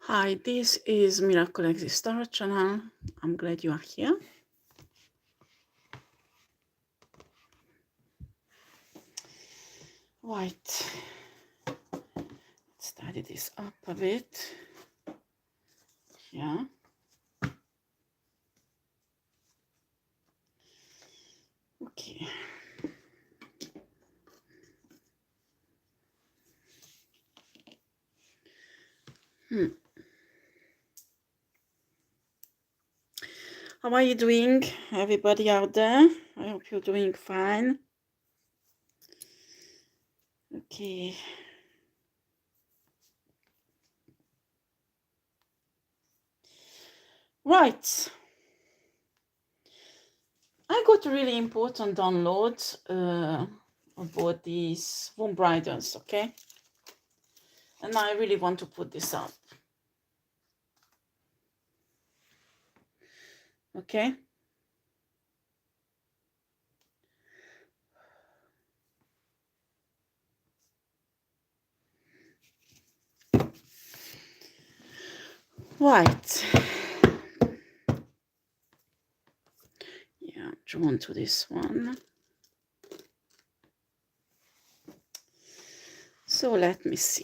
Hi, this is Miracle Exist Star channel. I'm glad you are here. Right, let's tidy this up a bit. Yeah. Okay. How are you doing, everybody out there? I hope you're doing fine. Okay. Right. I got a really important download about these wombriders, okay? And I really want to put this up. Okay? Right. Yeah, drawn to this one. So let me see.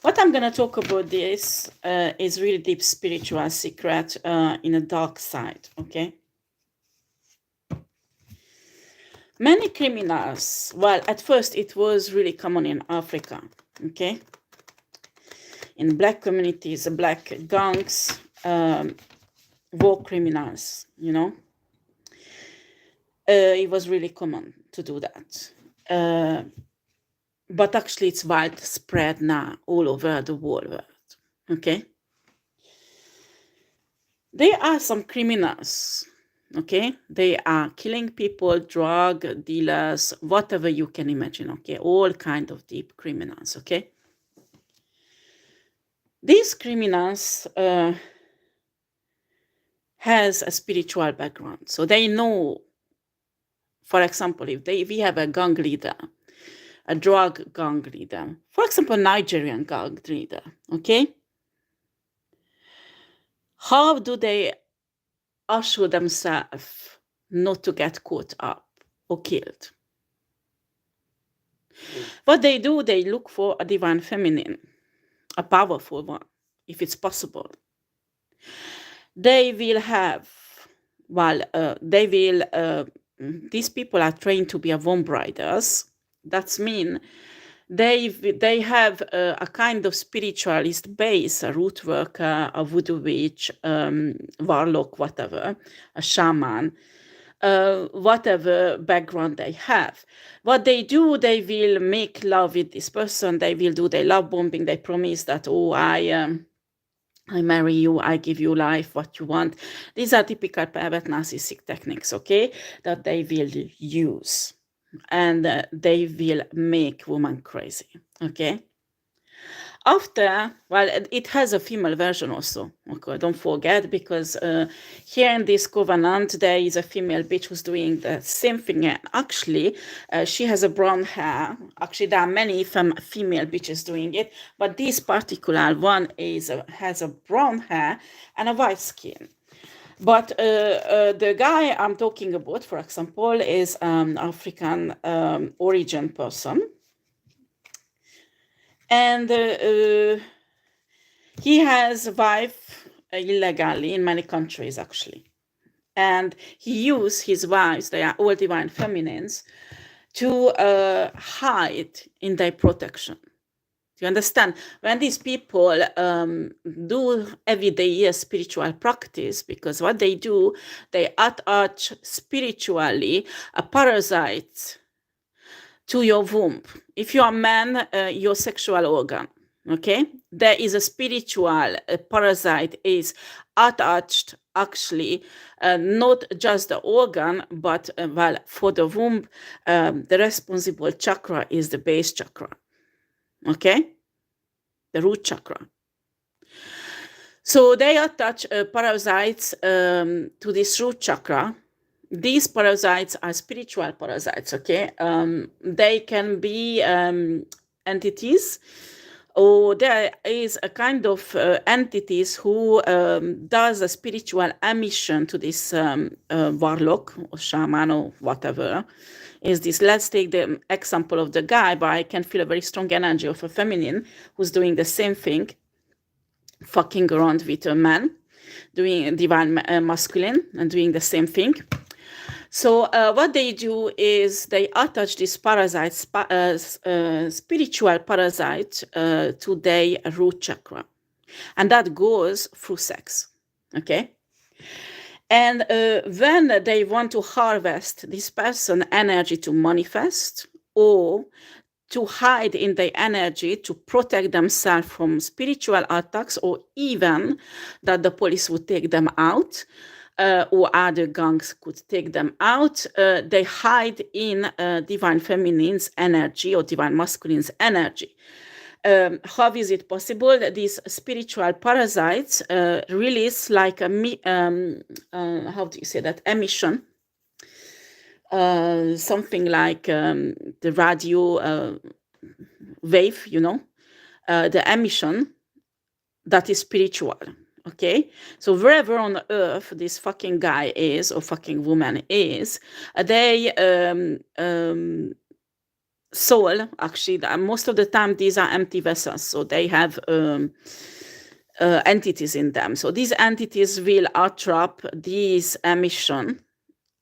What I'm going to talk about this is really deep spiritual secret in a dark side, okay? Many criminals, well, at first it was really common in Africa, okay? In black communities, black gangs, war criminals, you know? It was really common to do that. But actually it's widespread now all over the world, okay? There are some criminals, okay? They are killing people, drug dealers, whatever you can imagine, okay? All kind of deep criminals, okay? These criminals has a spiritual background. So they know, for example, if we have a gang leader, a drug gang leader, for example, Nigerian gang leader, okay? How do they assure themselves not to get caught up or killed? What they do, they look for a divine feminine, a powerful one, if it's possible. They will have, these people are trained to be a wombriders. That means they have a kind of spiritualist base, a root worker, a voodoo witch, warlock, whatever, a shaman, whatever background they have. What they do, they will make love with this person. They will do their love bombing. They promise that, oh, I marry you, I give you life, what you want. These are typical pervert narcissistic techniques, okay, that they will use. And they will make women crazy, okay? After, well, it has a female version also, okay, don't forget, because here in this covenant, there is a female bitch who's doing the same thing, and actually, she has a brown hair. Actually, there are many female bitches doing it, but this particular one has a brown hair and a white skin. But the guy I'm talking about, for example, is African origin person. And he has a wife illegally in many countries, actually. And he used his wives, they are all divine feminines, to hide in their protection. Do you understand? When these people do everyday spiritual practice, because what they do, they attach spiritually a parasite to your womb. If you are a man, your sexual organ, okay? There is a spiritual parasite is attached, actually, not just the organ, but for the womb, the responsible chakra is the base chakra, okay? The root chakra. So they attach parasites to this root chakra. These parasites are spiritual parasites, okay? They can be entities, or there is a kind of entities who does a spiritual emission to this warlock or shaman or whatever. Is this, let's take the example of the guy, but I can feel a very strong energy of a feminine who's doing the same thing, fucking around with a man, doing divine masculine and doing the same thing. So what they do is they attach this parasite, spiritual parasite, to their root chakra. And that goes through sex, okay? And when they want to harvest this person energy to manifest, or to hide in their energy to protect themselves from spiritual attacks, or even that the police would take them out, or other gangs could take them out, they hide in divine feminine's energy or divine masculine's energy. How is it possible that these spiritual parasites release like a, how do you say that, emission, something like the radio wave, you know, the emission that is spiritual, okay? So wherever on earth this fucking guy is or fucking woman is, they soul, actually, most of the time these are empty vessels, so they have entities in them. So these entities will attract these emission,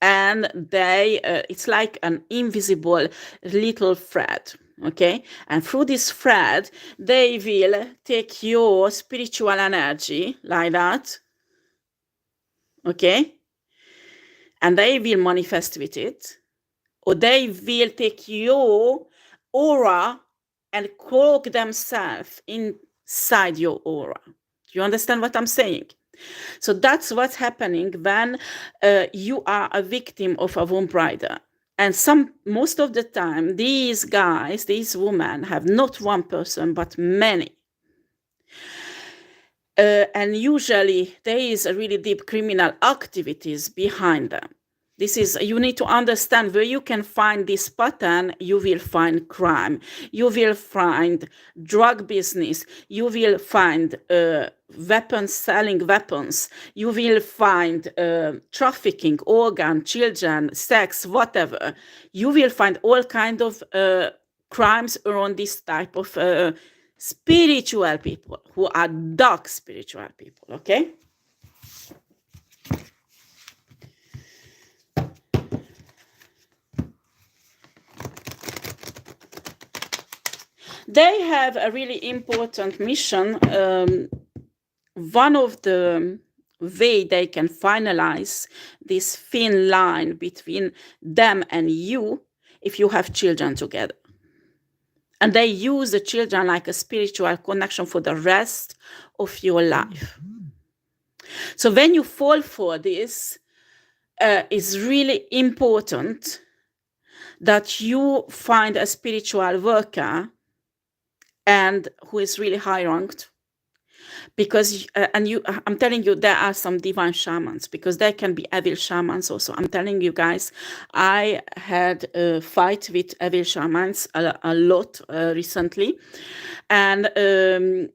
and they it's like an invisible little thread, okay? And through this thread they will take your spiritual energy like that, okay? And they will manifest with it, or they will take your aura and cloak themselves inside your aura. Do you understand what I'm saying? So that's what's happening when you are a victim of a wombrider. And most of the time, these guys, these women have not one person, but many. And usually there is a really deep criminal activities behind them. This is, you need to understand where you can find this pattern. You will find crime, you will find drug business, you will find weapons, selling weapons, you will find trafficking, organ, children, sex, whatever. You will find all kind of crimes around this type of spiritual people, who are dark spiritual people, okay? They have a really important mission. One of the way they can finalize this thin line between them and you, if you have children together. And they use the children like a spiritual connection for the rest of your life. So when you fall for this, it's really important that you find a spiritual worker and who is really high ranked, because I'm telling you, there are some divine shamans, because there can be evil shamans also. I'm telling you guys, I had a fight with evil shamans a lot recently, and they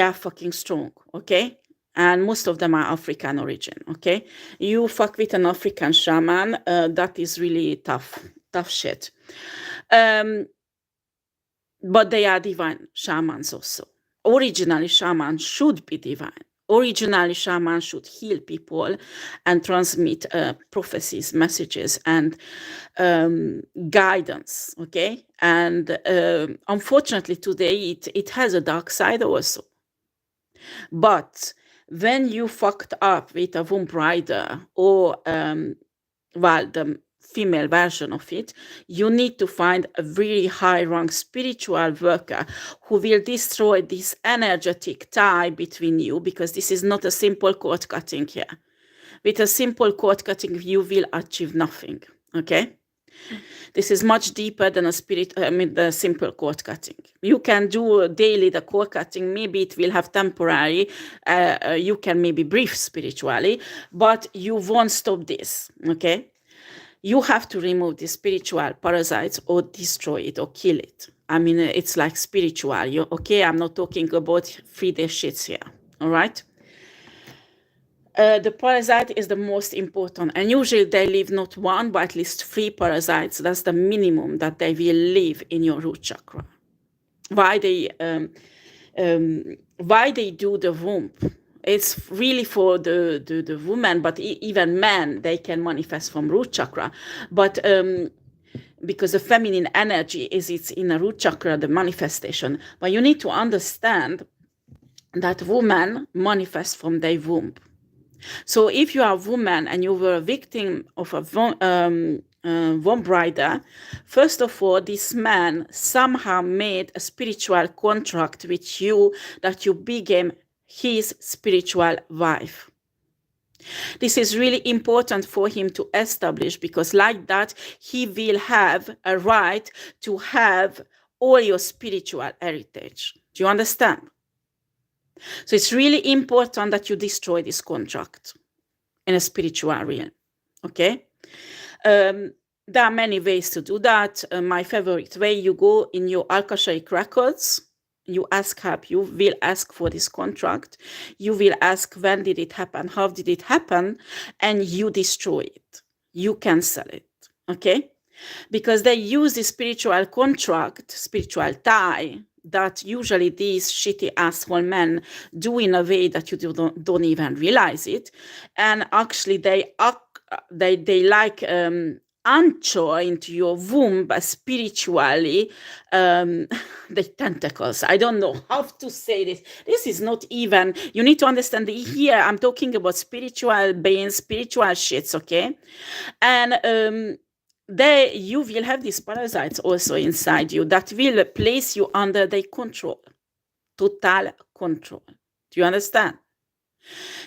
are fucking strong, okay? And most of them are African origin, okay? You fuck with an African shaman, that is really tough shit. But they are divine shamans also. Originally, shamans should be divine. Originally, shamans should heal people and transmit prophecies, messages, and guidance, okay? And unfortunately, today, it has a dark side also. But when you fucked up with a wombrider, or, well, the female version of it, you need to find a really high rank spiritual worker who will destroy this energetic tie between you, because this is not a simple cord cutting here. With a simple cord cutting, you will achieve nothing, okay? This is much deeper than the simple cord cutting. You can do daily the cord cutting. Maybe it will have temporary. You can maybe breathe spiritually, but you won't stop this. Okay, you have to remove the spiritual parasites or destroy it or kill it. I mean, it's like spiritual. Okay, I'm not talking about 3D shits here. All right. The parasite is the most important, and usually they leave not one but at least 3 parasites. That's the minimum that they will leave in your root chakra. Why they do the womb? It's really for the woman, but even men, they can manifest from root chakra. But because the feminine energy it's in a root chakra, the manifestation. But you need to understand that women manifest from their womb. So if you are a woman and you were a victim of a wombrider, first of all, this man somehow made a spiritual contract with you that you became his spiritual wife. This is really important for him to establish, because like that, he will have a right to have all your spiritual heritage. Do you understand? So it's really important that you destroy this contract in a spiritual realm. Okay? There are many ways to do that. My favorite way, you go in your Akashic records, you ask help, you will ask for this contract, you will ask when did it happen, how did it happen, and you destroy it. You cancel it. Okay? Because they use the spiritual contract, spiritual tie, that usually these shitty asshole men do in a way that you don't even realize it. And actually they like anchor into your womb spiritually the tentacles. I don't know how to say this. This is not even, you need to understand that here I'm talking about spiritual beings, spiritual shits, okay? And you will have these parasites also inside you that will place you under their control, total control. Do you understand?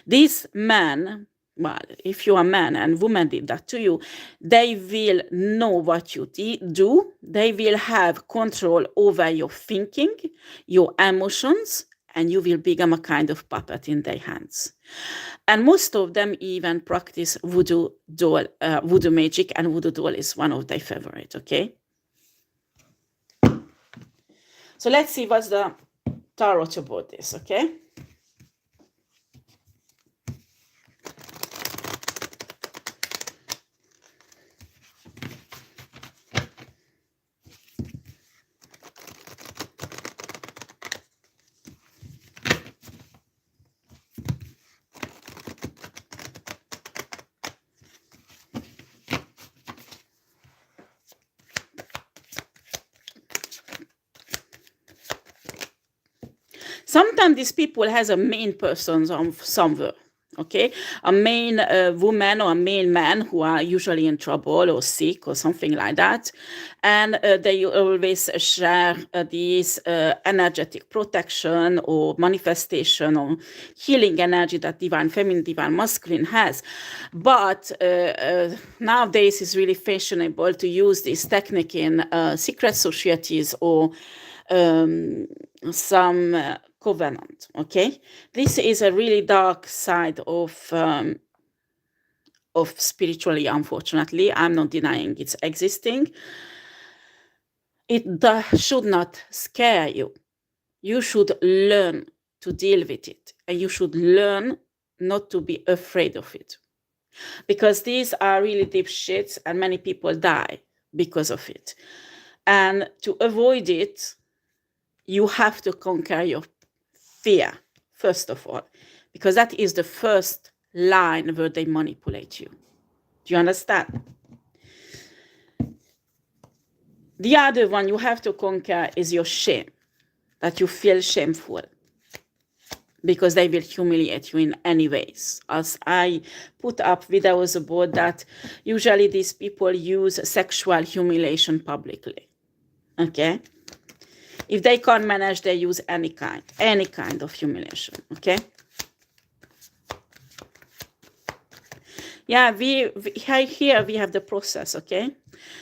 These men, well, if you are a man and woman did that to you, they will know what you do. They will have control over your thinking, your emotions, and you will become a kind of puppet in their hands. And most of them even practice voodoo magic, and voodoo doll is one of their favorite, okay? So let's see what's the tarot about this, okay? Sometimes these people has a main person somewhere, okay? A main woman or a main man who are usually in trouble or sick or something like that. And they always share this energetic protection or manifestation or healing energy that divine feminine, divine masculine has. But nowadays it's really fashionable to use this technique in secret societies or some covenant, okay? This is a really dark side of spirituality, unfortunately. I'm not denying it's existing. It should not scare you. You should learn to deal with it, and you should learn not to be afraid of it. Because these are really deep shits, and many people die because of it. And to avoid it, you have to conquer your fear, first of all, because that is the first line where they manipulate you. Do you understand? The other one you have to conquer is your shame, that you feel shameful, because they will humiliate you in any ways. As I put up videos about that, usually these people use sexual humiliation publicly, okay? If they can't manage, they use any kind of humiliation, okay? Yeah, here we have the process, okay?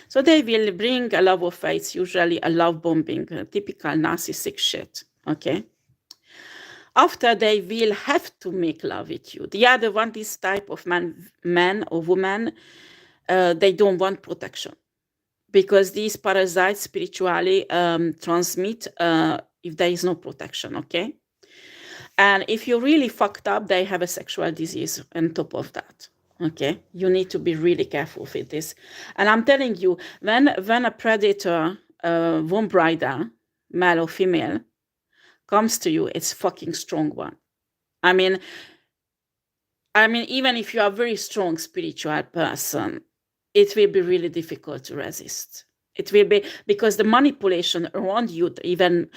So they will bring a love of faith, usually a love bombing, typical narcissistic shit, okay? After they will have to make love with you. The other one, this type of man or woman, they don't want protection because these parasites spiritually transmit if there is no protection, okay? And if you're really fucked up, they have a sexual disease on top of that. Okay, you need to be really careful with this. And I'm telling you, when a predator, wombrider, male or female, comes to you, it's fucking strong one. I mean, even if you are a very strong spiritual person, it will be really difficult to resist. It will be because the manipulation around you, even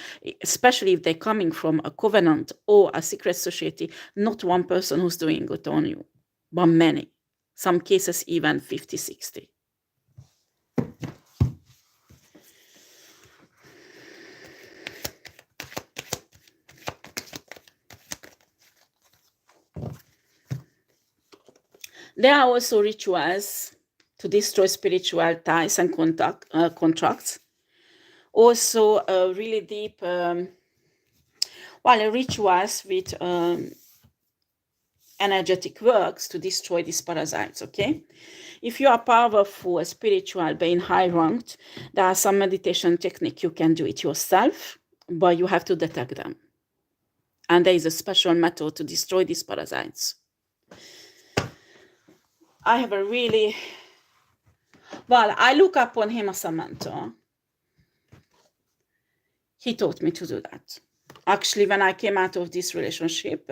especially if they're coming from a covenant or a secret society, not one person who's doing it on you, but many. Some cases even 50, 60. There are also rituals to destroy spiritual ties and contracts. Also, really deep, rituals with energetic works to destroy these parasites, okay? If you are powerful, spiritual, being high-ranked, there are some meditation technique you can do it yourself, but you have to detect them. And there is a special method to destroy these parasites. I have a really... Well, I look upon him as a mentor. He taught me to do that. Actually, when I came out of this relationship,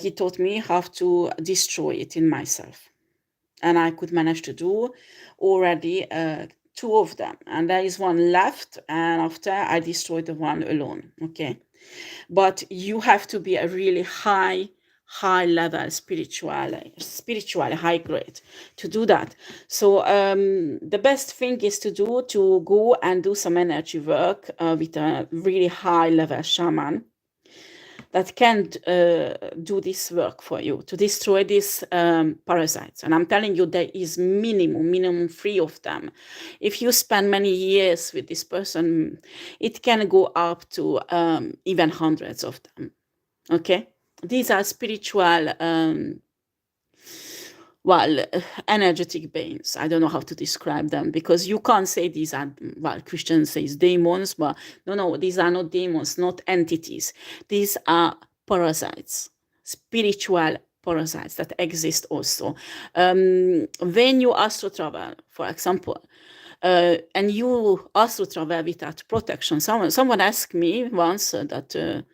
he taught me how to destroy it in myself. And I could manage to do already 2 of them. And there is one left, and after I destroyed the one alone, okay? But you have to be a really high level spiritual high grade to do that. So the best thing is to go and do some energy work with a really high level shaman that can do this work for you to destroy these parasites. And I'm telling you, there is minimum 3 of them. If you spend many years with this person, it can go up to even hundreds of them. Okay, these are spiritual energetic beings. I don't know how to describe them because you can't say these are, Christians say demons, but no, these are not demons, not entities. These are parasites, spiritual parasites that exist also. When you astral travel, for example, and you astral travel without protection, someone asked me once that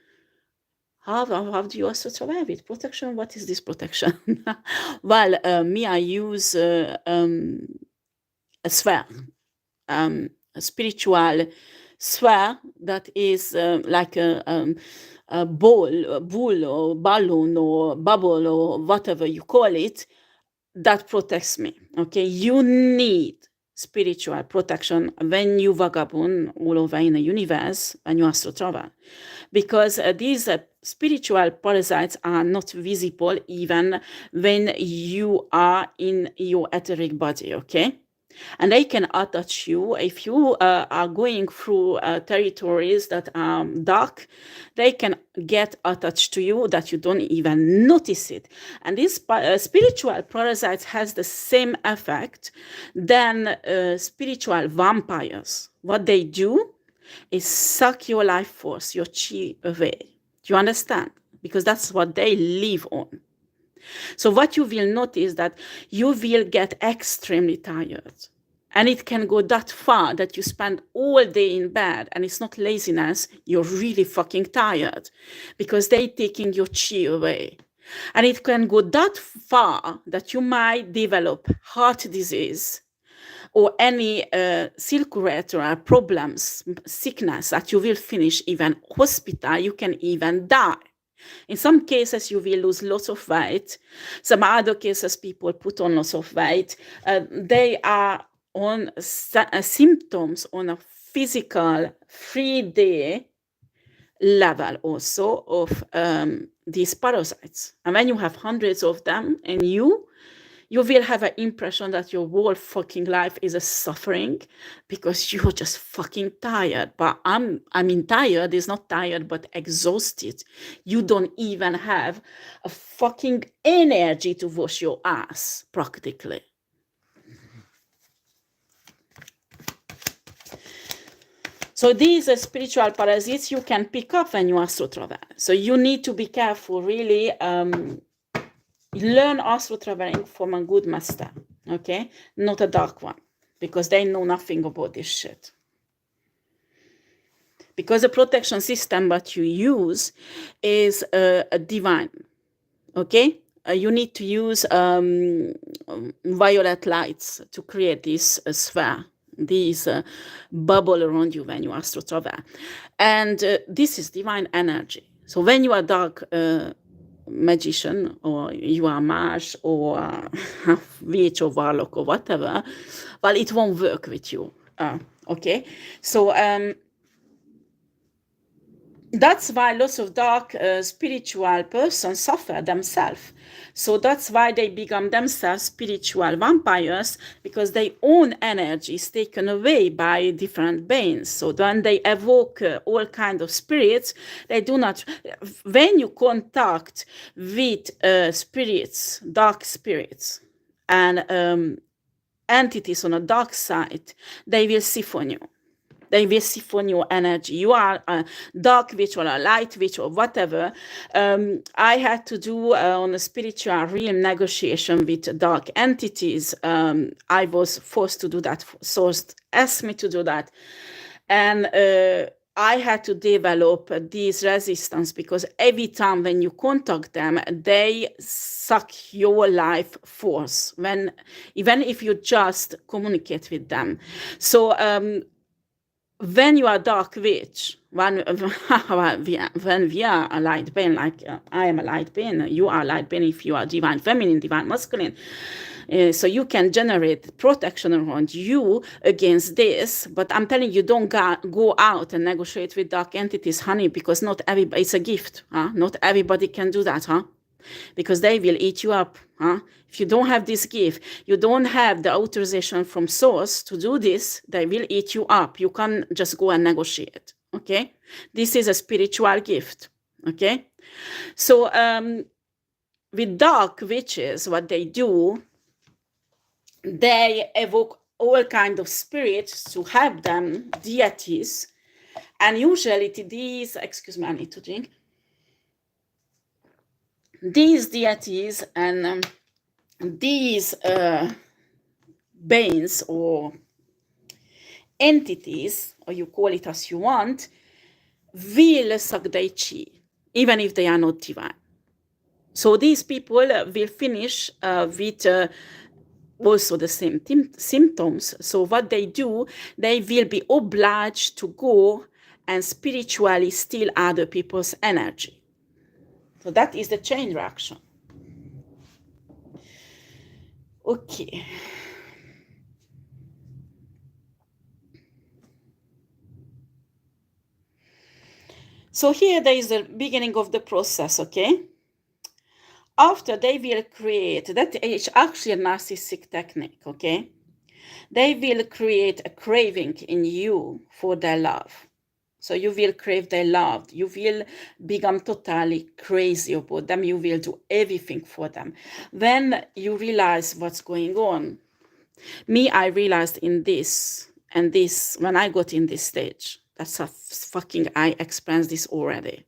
how do you also survive it? Protection? What is this protection? Well, me, I use a sphere, a spiritual sphere that is like a bull or balloon or bubble or whatever you call it, that protects me. Okay, you need spiritual protection when you vagabond all over in the universe and you astral travel, because these spiritual parasites are not visible even when you are in your etheric body, okay? And they can attach you if you are going through territories that are dark. They can get attached to you that you don't even notice it. And these spiritual parasites has the same effect than spiritual vampires. What they do is suck your life force, your chi away. Do you understand? Because that's what they live on. So what you will notice that you will get extremely tired. And it can go that far that you spend all day in bed, and it's not laziness, you're really fucking tired because they're taking your chi away. And it can go that far that you might develop heart disease or any circulatory problems, sickness, that you will finish even hospital, you can even die. In some cases, you will lose lots of weight. Some other cases, people put on lots of weight. They are on symptoms on a physical 3D level also of these parasites. And when you have hundreds of them in you, you will have an impression that your whole fucking life is a suffering because you're just fucking tired. But I mean, tired is not tired, but exhausted. You don't even have a fucking energy to wash your ass, practically. So these spiritual parasites you can pick up when you astro travel. So you need to be careful, really. Learn astro traveling from a good master, okay? Not a dark one, because they know nothing about this shit. Because the protection system that you use is a divine, okay? You need to use violet lights to create this sphere, this bubble around you when you astro travel. And this is divine energy. So when you are dark magician, or you are mage, or witch, or warlock, or whatever, well, it won't work with you. Okay? So that's why lots of dark spiritual persons suffer themselves. So that's why they become themselves spiritual vampires, because their own energy is taken away by different beings. So when they evoke all kinds of spirits, they do not. When you contact with spirits, dark spirits, and entities on a dark side, they will siphon you. They will siphon your energy. You are a dark witch or a light witch or whatever. I had to do on a spiritual realm negotiation with dark entities. I was forced to do that. Source asked me to do that. And I had to develop this resistance, because every time when you contact them, they suck your life force, even if you just communicate with them. So when you are dark witch, when we are a light being, like I am a light being, you are a light being if you are divine feminine, divine masculine. So you can generate protection around you against this. But I'm telling you, don't go out and negotiate with dark entities, honey, because not everybody, it's a gift. Not everybody can do that, because they will eat you up. If you don't have this gift, you don't have the authorization from source to do this, they will eat you up. You can't just go and negotiate, okay? This is a spiritual gift, okay? So with dark witches, what they do, they evoke all kinds of spirits to help them, deities, and usually these, excuse me, I need to drink. These deities and these beings or entities, or you call it as you want, will suck their chi, even if they are not divine. So these people will finish with also the same symptoms. So what they do, they will be obliged to go and spiritually steal other people's energy. So that is the chain reaction. Okay. So here there is the beginning of the process, okay? After they will create, that is actually a narcissistic technique, okay? They will create a craving in you for their love. So you will crave their love. You will become totally crazy about them. You will do everything for them. When you realize what's going on, I realized in this, and this, when I got in this stage, that's a fucking, I experienced this already.